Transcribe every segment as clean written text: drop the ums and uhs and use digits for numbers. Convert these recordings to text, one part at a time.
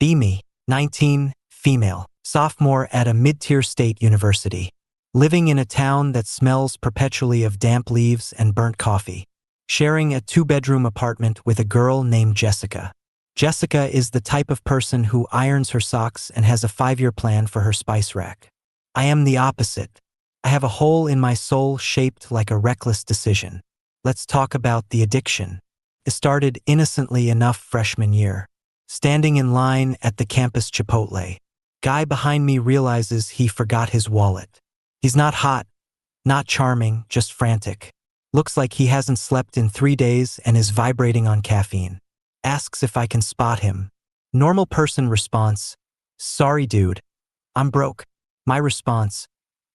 Be me, 19, female, sophomore at a mid-tier state university. Living in a town that smells perpetually of damp leaves and burnt coffee. Sharing a 2-bedroom apartment with a girl named Jessica. Jessica is the type of person who irons her socks and has a 5-year plan for her spice rack. I am the opposite. I have a hole in my soul shaped like a reckless decision. Let's talk about the addiction. It started innocently enough freshman year. Standing in line at the campus Chipotle. Guy behind me realizes he forgot his wallet. He's not hot, not charming, just frantic. Looks like he hasn't slept in 3 days and is vibrating on caffeine. Asks if I can spot him. Normal person response, "Sorry dude, I'm broke." My response,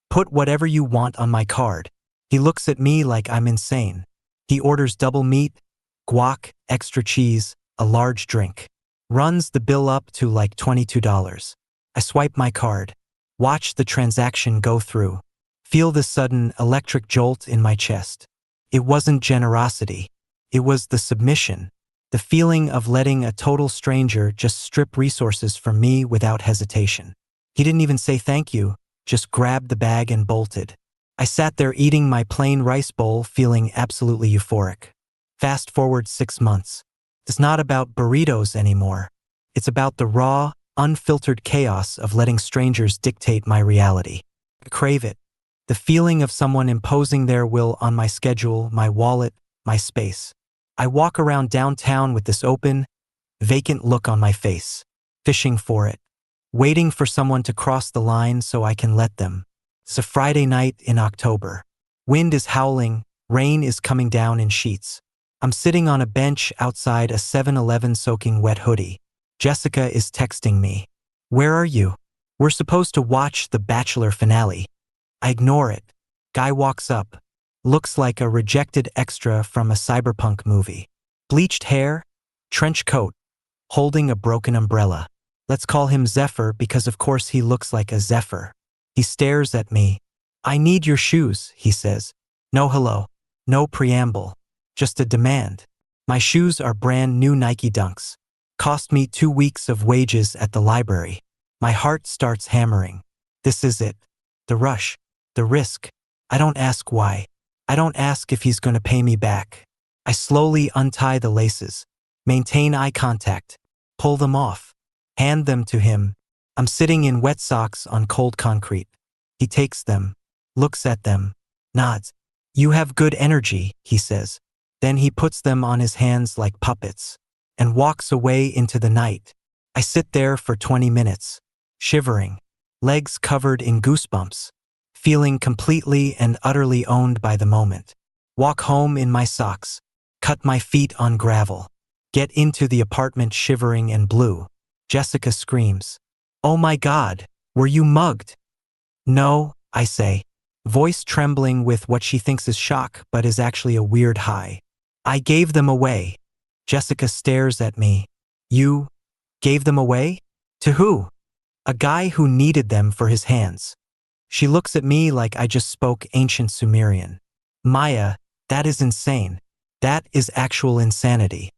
"Put whatever you want on my card." He looks at me like I'm insane. He orders double meat, guac, extra cheese, a large drink. Runs the bill up to like $22. I swipe my card. Watch the transaction go through. Feel the sudden electric jolt in my chest. It wasn't generosity. It was the submission. The feeling of letting a total stranger just strip resources from me without hesitation. He didn't even say thank you, just grabbed the bag and bolted. I sat there eating my plain rice bowl feeling absolutely euphoric. Fast forward 6 months. It's not about burritos anymore. It's about the raw, unfiltered chaos of letting strangers dictate my reality. I crave it. The feeling of someone imposing their will on my schedule, my wallet, my space. I walk around downtown with this open, vacant look on my face, fishing for it, waiting for someone to cross the line so I can let them. It's a Friday night in October. Wind is howling, rain is coming down in sheets. I'm sitting on a bench outside a 7-Eleven soaking wet hoodie. Jessica is texting me. "Where are you? We're supposed to watch the Bachelor finale." I ignore it. Guy walks up. Looks like a rejected extra from a cyberpunk movie. Bleached hair, trench coat, holding a broken umbrella. Let's call him Zephyr because of course he looks like a zephyr. He stares at me. "I need your shoes," he says. No hello. No preamble. Just a demand. My shoes are brand new Nike Dunks. Cost me 2 weeks of wages at the library. My heart starts hammering. This is it. The rush. The risk. I don't ask why. I don't ask if he's going to pay me back. I slowly untie the laces. Maintain eye contact. Pull them off. Hand them to him. I'm sitting in wet socks on cold concrete. He takes them. Looks at them. Nods. "You have good energy," he says. Then he puts them on his hands like puppets and walks away into the night. I sit there for 20 minutes, shivering, legs covered in goosebumps, feeling completely and utterly owned by the moment. Walk home in my socks, cut my feet on gravel, get into the apartment shivering and blue. Jessica screams, "Oh my God, were you mugged?" "No," I say, voice trembling with what she thinks is shock but is actually a weird high. "I gave them away." Jessica stares at me. "You gave them away? To who?" "A guy who needed them for his hands." She looks at me like I just spoke ancient Sumerian. "Maya, that is insane. That is actual insanity."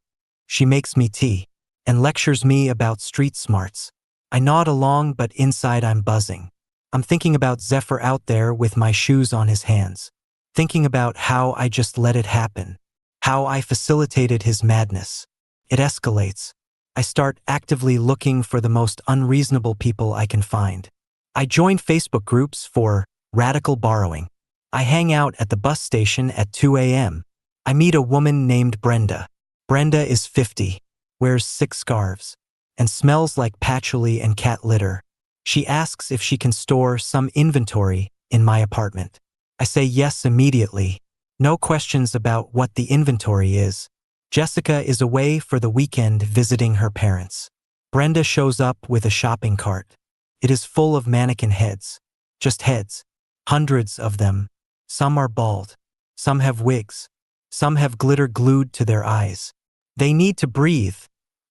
She makes me tea and lectures me about street smarts. I nod along, but inside I'm buzzing. I'm thinking about Zephyr out there with my shoes on his hands. Thinking about how I just let it happen. How I facilitated his madness. It escalates. I start actively looking for the most unreasonable people I can find. I join Facebook groups for radical borrowing. I hang out at the bus station at 2 a.m. I meet a woman named Brenda. Brenda is 50, wears 6 scarves, and smells like patchouli and cat litter. She asks if she can store some inventory in my apartment. I say yes immediately. No questions about what the inventory is. Jessica is away for the weekend visiting her parents. Brenda shows up with a shopping cart. It is full of mannequin heads. Just heads. Hundreds of them. Some are bald. Some have wigs. Some have glitter glued to their eyes. "They need to breathe,"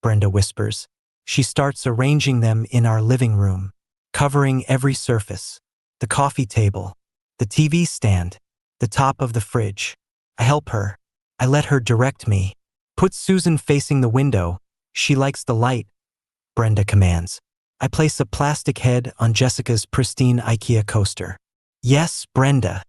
Brenda whispers. She starts arranging them in our living room, covering every surface. The coffee table, the TV stand, the top of the fridge. I help her. I let her direct me. Put Susan facing the window. She likes the light. Brenda commands. I place a plastic head on Jessica's pristine IKEA coaster. Yes, Brenda.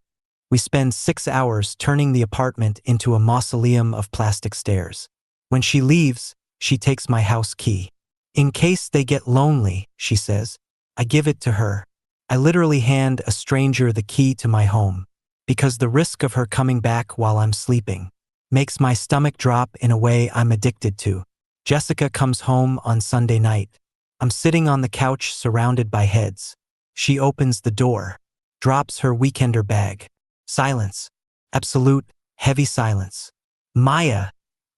We spend 6 hours turning the apartment into a mausoleum of plastic stairs. When she leaves, she takes my house key. In case they get lonely, she says. I give it to her. I literally hand a stranger the key to my home, because the risk of her coming back while I'm sleeping makes my stomach drop in a way I'm addicted to. Jessica comes home on Sunday night. I'm sitting on the couch surrounded by heads. She opens the door, drops her weekender bag. Silence. Absolute, heavy silence. Maya,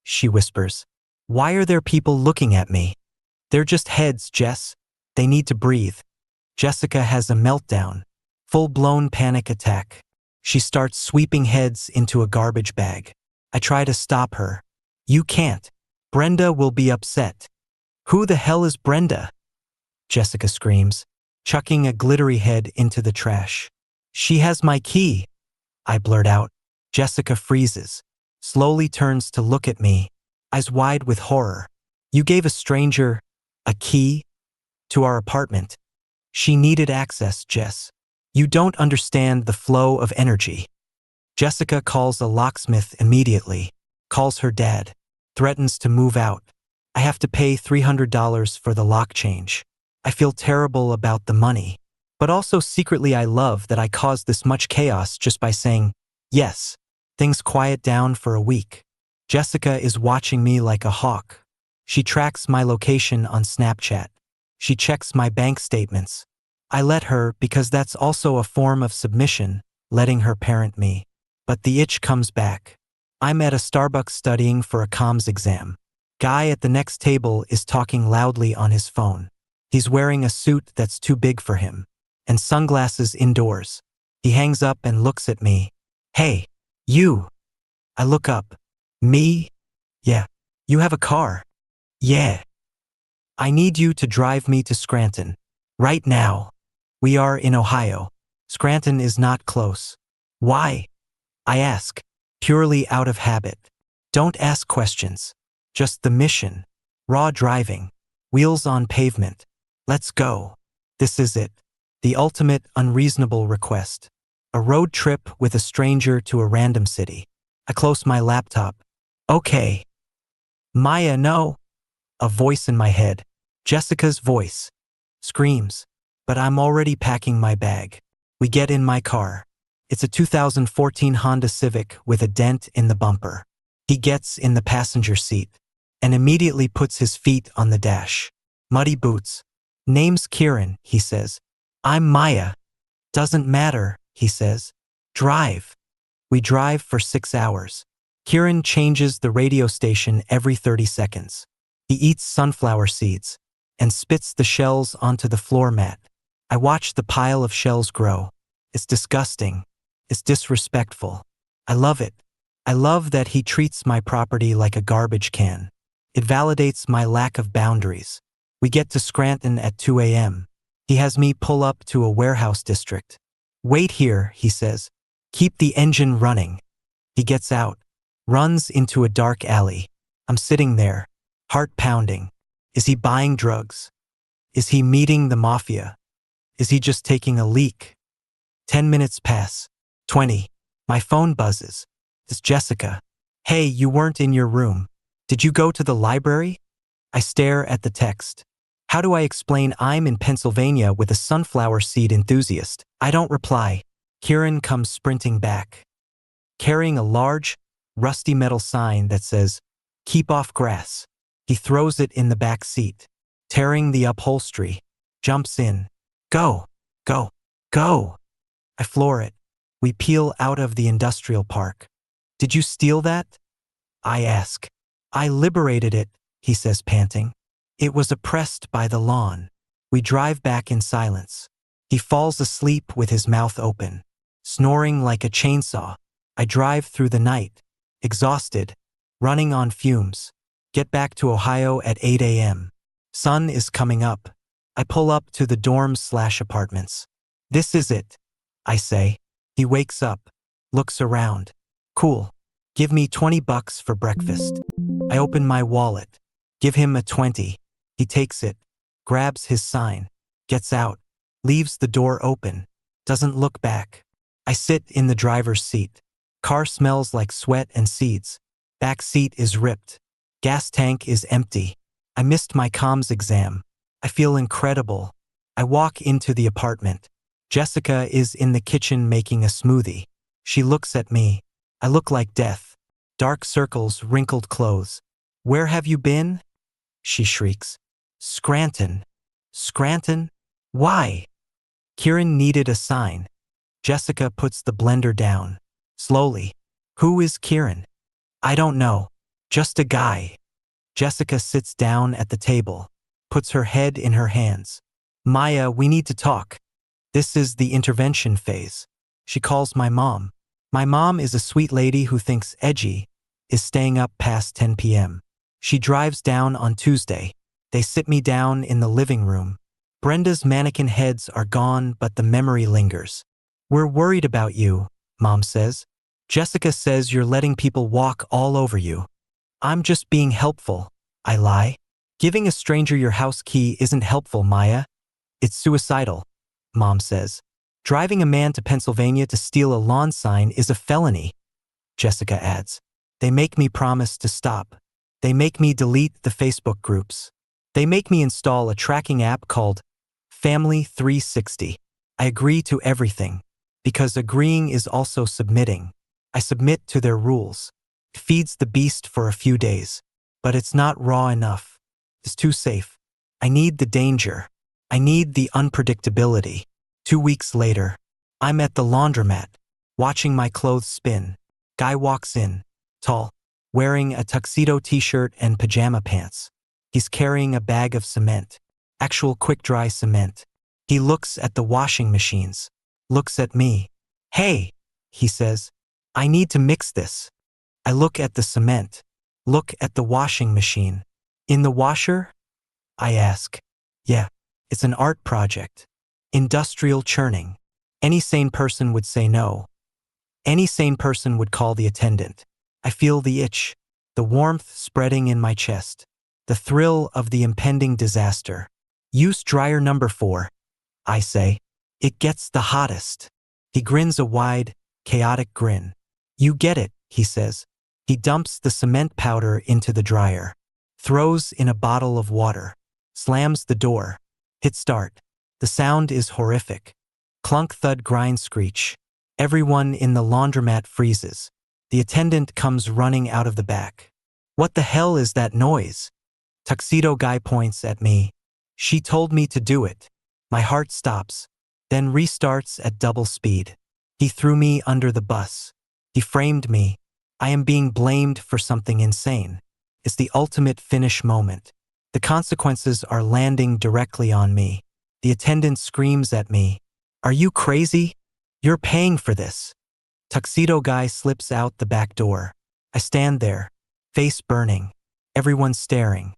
she whispers. Why are there people looking at me? They're just heads, Jess. They need to breathe. Jessica has a meltdown. Full-blown panic attack. She starts sweeping heads into a garbage bag. I try to stop her. You can't. Brenda will be upset. Who the hell is Brenda? Jessica screams, chucking a glittery head into the trash. She has my key, I blurt out. Jessica freezes, slowly turns to look at me, eyes wide with horror. You gave a stranger a key to our apartment. She needed access, Jess. You don't understand the flow of energy. Jessica calls a locksmith immediately, calls her dad, threatens to move out. I have to pay $300 for the lock change. I feel terrible about the money, but also secretly I love that I caused this much chaos just by saying, yes. Things quiet down for a week. Jessica is watching me like a hawk. She tracks my location on Snapchat. She checks my bank statements. I let her because that's also a form of submission, letting her parent me. But the itch comes back. I'm at a Starbucks studying for a comms exam. Guy at the next table is talking loudly on his phone. He's wearing a suit that's too big for him, and sunglasses indoors. He hangs up and looks at me. Hey, you. I look up. Me? Yeah. You have a car? Yeah. I need you to drive me to Scranton. Right now. We are in Ohio. Scranton is not close. Why? I ask, purely out of habit. Don't ask questions. Just the mission. Raw driving. Wheels on pavement. Let's go. This is it. The ultimate unreasonable request. A road trip with a stranger to a random city. I close my laptop. Okay. Maya, no. A voice in my head. Jessica's voice. Screams. But I'm already packing my bag. We get in my car. It's a 2014 Honda Civic with a dent in the bumper. He gets in the passenger seat and immediately puts his feet on the dash. Muddy boots. Name's Kieran, he says. I'm Maya. Doesn't matter, he says. Drive. We drive for 6 hours. Kieran changes the radio station every 30 seconds. He eats sunflower seeds and spits the shells onto the floor mat. I watch the pile of shells grow. It's disgusting. It's disrespectful. I love it. I love that he treats my property like a garbage can. It validates my lack of boundaries. We get to Scranton at 2 a.m. He has me pull up to a warehouse district. Wait here, he says. Keep the engine running. He gets out, runs into a dark alley. I'm sitting there, heart pounding. Is he buying drugs? Is he meeting the mafia? Is he just taking a leak? 10 minutes pass. 20. My phone buzzes. It's Jessica. Hey, you weren't in your room. Did you go to the library? I stare at the text. How do I explain I'm in Pennsylvania with a sunflower seed enthusiast? I don't reply. Kieran comes sprinting back, carrying a large, rusty metal sign that says, "Keep off grass." He throws it in the back seat, tearing the upholstery, jumps in. Go, go, go. I floor it. We peel out of the industrial park. Did you steal that? I ask. I liberated it, he says, panting. It was oppressed by the lawn. We drive back in silence. He falls asleep with his mouth open, snoring like a chainsaw. I drive through the night, exhausted, running on fumes. Get back to Ohio at 8 a.m. Sun is coming up. I pull up to the dorms/apartments. This is it, I say. He wakes up, looks around. Cool. Give me $20 for breakfast. I open my wallet, give him a 20. He takes it, grabs his sign, gets out, leaves the door open, doesn't look back. I sit in the driver's seat. Car smells like sweat and seeds. Back seat is ripped. Gas tank is empty. I missed my comms exam. I feel incredible. I walk into the apartment. Jessica is in the kitchen making a smoothie. She looks at me. I look like death. Dark circles, wrinkled clothes. "Where have you been?" she shrieks. "Scranton." "Scranton? Why?" Kieran needed a sign. Jessica puts the blender down. Slowly. "Who is Kieran?" "I don't know. Just a guy." Jessica sits down at the table, puts her head in her hands. "Maya, we need to talk." This is the intervention phase. She calls my mom. My mom is a sweet lady who thinks edgy, is staying up past 10 p.m. She drives down on Tuesday. They sit me down in the living room. Brenda's mannequin heads are gone, but the memory lingers. "We're worried about you," Mom says. "Jessica says you're letting people walk all over you." "I'm just being helpful," I lie. "Giving a stranger your house key isn't helpful, Maya. It's suicidal," Mom says. "Driving a man to Pennsylvania to steal a lawn sign is a felony," Jessica adds. "They make me promise to stop. They make me delete the Facebook groups. They make me install a tracking app called Family 360. I agree to everything, because agreeing is also submitting. I submit to their rules. It feeds the beast for a few days, but it's not raw enough. It's too safe. I need the danger. I need the unpredictability. 2 weeks later, I'm at the laundromat, watching my clothes spin. Guy walks in, tall, wearing a tuxedo t-shirt and pajama pants. He's carrying a bag of cement, actual quick-dry cement. He looks at the washing machines, looks at me. "Hey," he says, "I need to mix this." I look at the cement, look at the washing machine. "In the washer?" I ask. "Yeah, it's an art project. Industrial churning." Any sane person would say no. Any sane person would call the attendant. I feel the itch, the warmth spreading in my chest, the thrill of the impending disaster. "Use dryer number 4, I say. "It gets the hottest." He grins a wide, chaotic grin. "You get it," he says. He dumps the cement powder into the dryer, throws in a bottle of water, slams the door. Hit start. The sound is horrific. Clunk, thud, grind, screech. Everyone in the laundromat freezes. The attendant comes running out of the back. "What the hell is that noise?" Tuxedo guy points at me. "She told me to do it." My heart stops, then restarts at double speed. He threw me under the bus. He framed me. I am being blamed for something insane. It's the ultimate finish moment. The consequences are landing directly on me. The attendant screams at me. "Are you crazy? You're paying for this." Tuxedo guy slips out the back door. I stand there, face burning, everyone staring.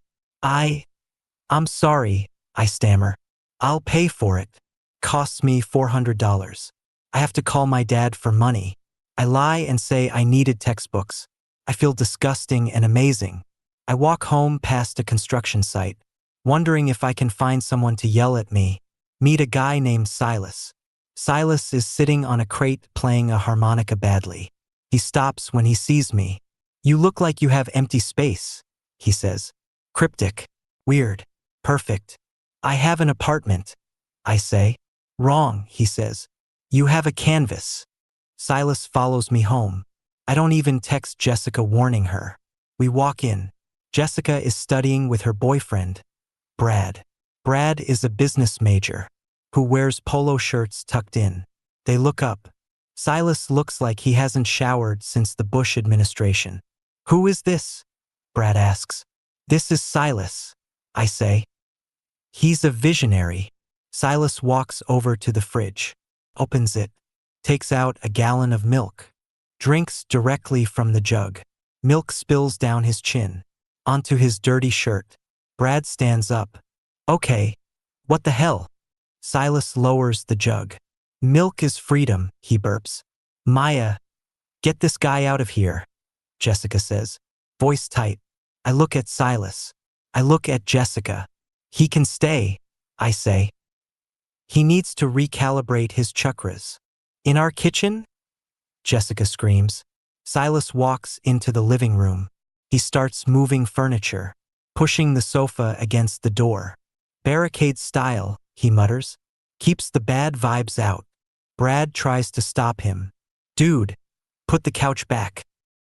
I'm sorry," I stammer. "I'll pay for it. Costs me $400. I have to call my dad for money." I lie and say I needed textbooks. I feel disgusting and amazing. I walk home past a construction site, wondering if I can find someone to yell at me. Meet a guy named Silas. Silas is sitting on a crate playing a harmonica badly. He stops when he sees me. "You look like you have empty space," he says. Cryptic. Weird. Perfect. "I have an apartment," I say. "Wrong," he says. "You have a canvas." Silas follows me home. I don't even text Jessica warning her. We walk in. Jessica is studying with her boyfriend, Brad. Brad is a business major who wears polo shirts tucked in. They look up. Silas looks like he hasn't showered since the Bush administration. "Who is this?" Brad asks. "This is Silas," I say. "He's a visionary." Silas walks over to the fridge, opens it, takes out a gallon of milk, drinks directly from the jug. Milk spills down his chin, onto his dirty shirt. Brad stands up. "Okay, what the hell?" Silas lowers the jug. "Milk is freedom," he burps. "Maya, get this guy out of here," Jessica says, voice tight. I look at Silas. I look at Jessica. "He can stay," I say. He needs to recalibrate his chakras. In our kitchen? Jessica screams. Silas walks into the living room. He starts moving furniture, pushing the sofa against the door. Barricade style, he mutters. Keeps the bad vibes out. Brad tries to stop him. Dude, put the couch back.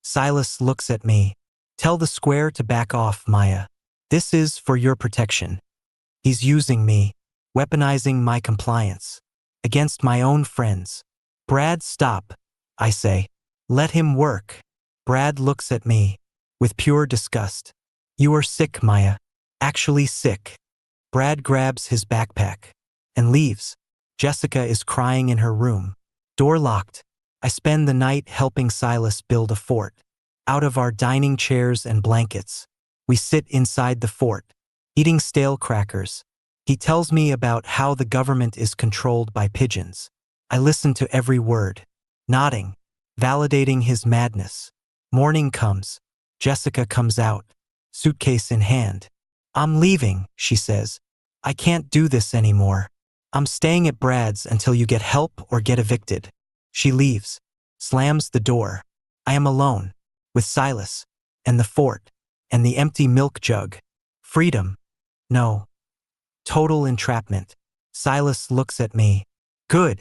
Silas looks at me. Tell the square to back off, Maya. This is for your protection. He's using me, weaponizing my compliance. Against my own friends. Brad, stop, I say. Let him work. Brad looks at me, with pure disgust. You are sick, Maya. Actually sick. Brad grabs his backpack and leaves. Jessica is crying in her room. Door locked. I spend the night helping Silas build a fort. Out of our dining chairs and blankets, we sit inside the fort, eating stale crackers. He tells me about how the government is controlled by pigeons. I listen to every word, nodding, validating his madness. Morning comes. Jessica comes out, suitcase in hand. I'm leaving, she says. I can't do this anymore. I'm staying at Brad's until you get help or get evicted. She leaves, slams the door. I am alone, with Silas, and the fort, and the empty milk jug. Freedom. No. Total entrapment. Silas looks at me. Good,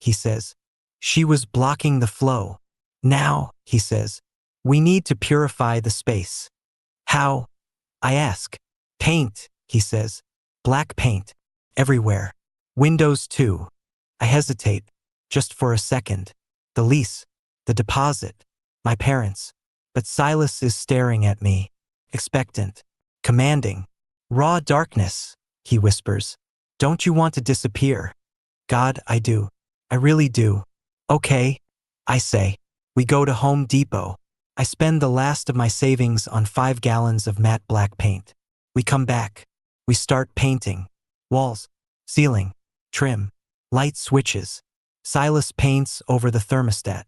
he says. She was blocking the flow. Now, he says, we need to purify the space. How? I ask. Paint, he says. Black paint. Everywhere. Windows too. I hesitate, just for a second. The lease. The deposit. My parents. But Silas is staring at me. Expectant. Commanding. Raw darkness, he whispers. Don't you want to disappear? God, I do. I really do. Okay, I say. We go to Home Depot. I spend the last of my savings on 5 gallons of matte black paint. We come back. We start painting. Walls, ceiling, trim, light switches. Silas paints over the thermostat.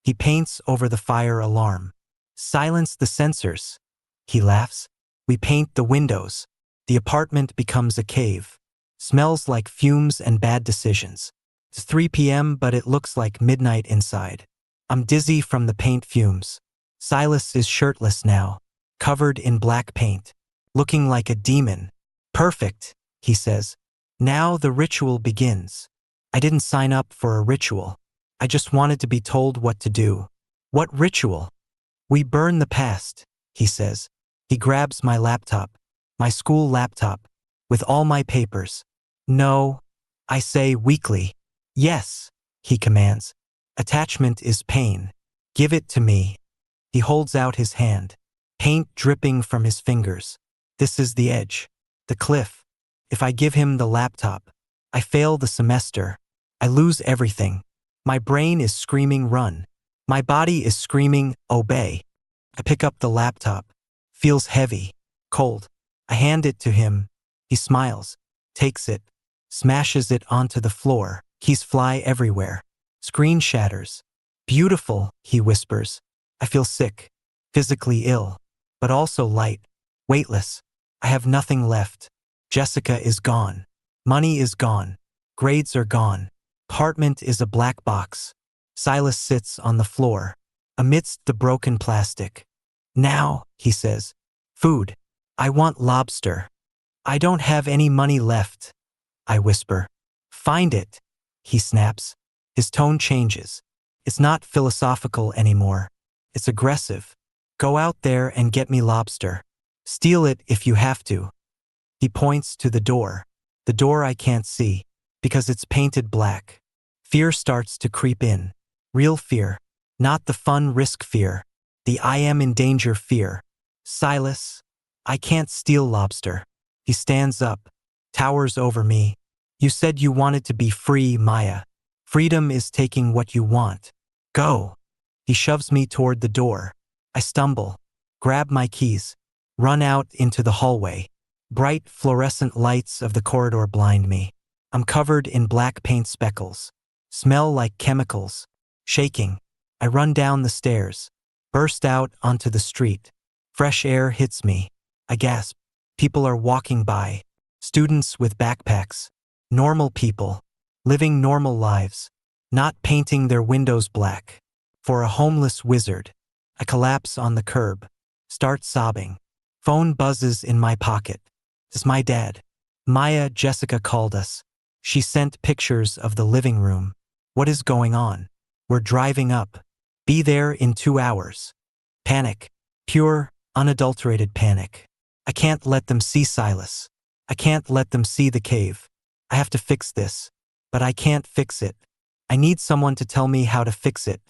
He paints over the fire alarm. Silence the sensors. He laughs. We paint the windows. The apartment becomes a cave. Smells like fumes and bad decisions. It's 3 p.m., but it looks like midnight inside. I'm dizzy from the paint fumes. Silas is shirtless now, covered in black paint, looking like a demon. Perfect, he says. Now the ritual begins. I didn't sign up for a ritual. I just wanted to be told what to do. What ritual? We burn the past, he says. He grabs my laptop, my school laptop, with all my papers. No, I say weakly. Yes, he commands. Attachment is pain. Give it to me. He holds out his hand, paint dripping from his fingers. This is the edge, the cliff. If I give him the laptop, I fail the semester. I lose everything. My brain is screaming run. My body is screaming obey. I pick up the laptop. Feels heavy, cold. I hand it to him. He smiles, takes it, smashes it onto the floor. Keys fly everywhere. Screen shatters. Beautiful, he whispers. I feel sick, physically ill, but also light, weightless. I have nothing left. Jessica is gone. Money is gone. Grades are gone. Apartment is a black box. Silas sits on the floor, amidst the broken plastic. Now, he says, food. I want lobster. I don't have any money left. I whisper. Find it. He snaps. His tone changes. It's not philosophical anymore. It's aggressive. Go out there and get me lobster. Steal it if you have to. He points to the door I can't see, because it's painted black. Fear starts to creep in. Real fear. Not the fun risk fear. The I am in danger fear. Silas, I can't steal lobster. He stands up, towers over me. You said you wanted to be free, Maya. Freedom is taking what you want. Go. He shoves me toward the door. I stumble, grab my keys, run out into the hallway. Bright fluorescent lights of the corridor blind me. I'm covered in black paint speckles. Smell like chemicals. Shaking. I run down the stairs, burst out onto the street. Fresh air hits me. I gasp. People are walking by. Students with backpacks. Normal people. Living normal lives. Not painting their windows black. For a homeless wizard. I collapse on the curb. Start sobbing. Phone buzzes in my pocket. It's my dad. Maya, Jessica called us. She sent pictures of the living room. What is going on? We're driving up. Be there in 2 hours. Panic. Pure, unadulterated panic. I can't let them see Silas. I can't let them see the cave. I have to fix this. But I can't fix it. I need someone to tell me how to fix it.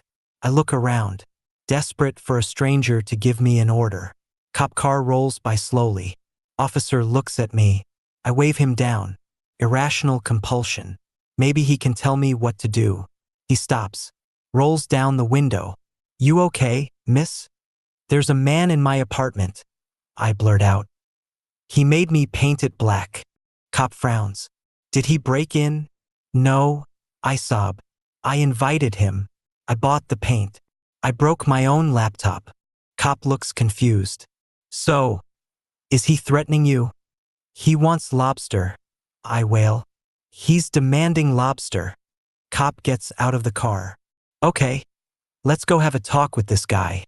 I look around, desperate for a stranger to give me an order. Cop car rolls by slowly. Officer looks at me. I wave him down. Irrational compulsion. Maybe he can tell me what to do. He stops. Rolls down the window. You okay, miss? There's a man in my apartment. I blurt out. He made me paint it black. Cop frowns. Did he break in? No. I sob. I invited him. I bought the paint. I broke my own laptop. Cop looks confused. So, is he threatening you? He wants lobster. I wail. He's demanding lobster. Cop gets out of the car. Okay, let's go have a talk with this guy.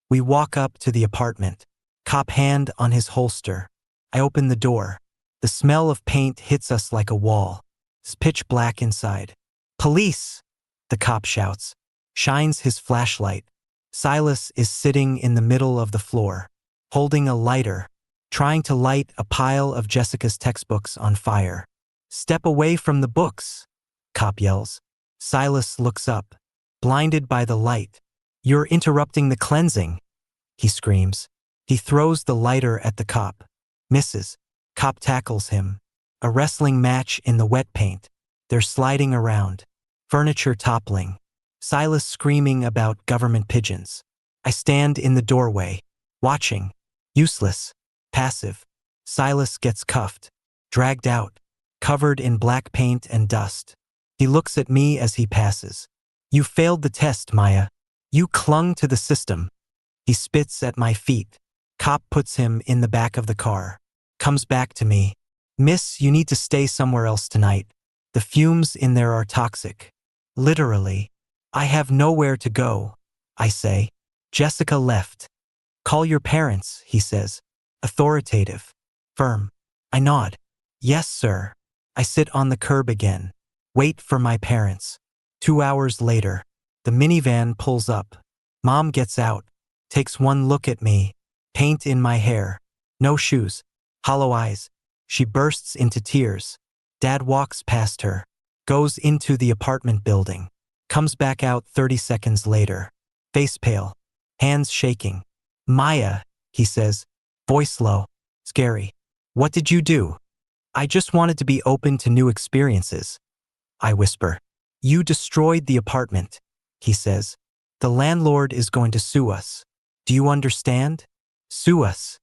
We walk up to the apartment. Cop hand on his holster. I open the door. The smell of paint hits us like a wall. It's pitch black inside. Police! The cop shouts. Shines his flashlight. Silas is sitting in the middle of the floor, holding a lighter, trying to light a pile of Jessica's textbooks on fire. Step away from the books, cop yells. Silas looks up, blinded by the light. You're interrupting the cleansing, he screams. He throws the lighter at the cop. Misses. Cop tackles him. A wrestling match in the wet paint. They're sliding around. Furniture toppling. Silas screaming about government pigeons. I stand in the doorway, watching. Useless. Passive. Silas gets cuffed. Dragged out. Covered in black paint and dust. He looks at me as he passes. You failed the test, Maya. You clung to the system. He spits at my feet. Cop puts him in the back of the car. Comes back to me. Miss, you need to stay somewhere else tonight. The fumes in there are toxic. Literally. I have nowhere to go, I say. Jessica left. Call your parents, he says. Authoritative. Firm. I nod. Yes, sir. I sit on the curb again. Wait for my parents. 2 hours later, the minivan pulls up. Mom gets out. Takes one look at me. Paint in my hair. No shoes. Hollow eyes. She bursts into tears. Dad walks past her. Goes into the apartment building. Comes back out 30 seconds later. Face pale. Hands shaking. Maya, he says. Voice low. Scary. What did you do? I just wanted to be open to new experiences. I whisper. You destroyed the apartment, he says. The landlord is going to sue us. Do you understand? Sue us.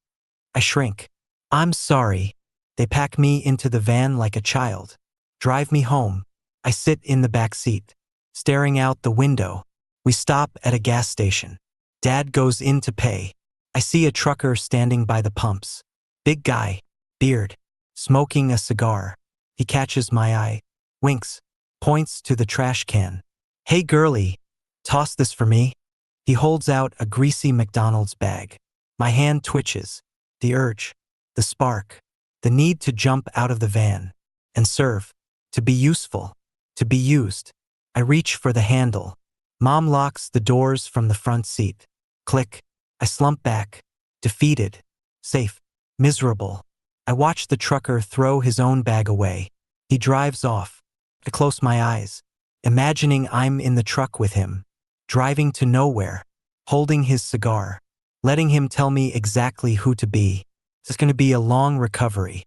I shrink. I'm sorry. They pack me into the van like a child. Drive me home. I sit in the back seat, staring out the window. We stop at a gas station. Dad goes in to pay. I see a trucker standing by the pumps. Big guy, beard, smoking a cigar. He catches my eye, winks, points to the trash can. Hey girlie, toss this for me. He holds out a greasy McDonald's bag. My hand twitches. The urge, the spark, the need to jump out of the van and serve, to be useful, to be used. I reach for the handle. Mom locks the doors from the front seat. Click. I slump back, defeated, safe, miserable. I watch the trucker throw his own bag away. He drives off. I close my eyes, imagining I'm in the truck with him, driving to nowhere, holding his cigar, letting him tell me exactly who to be. It's going to be a long recovery.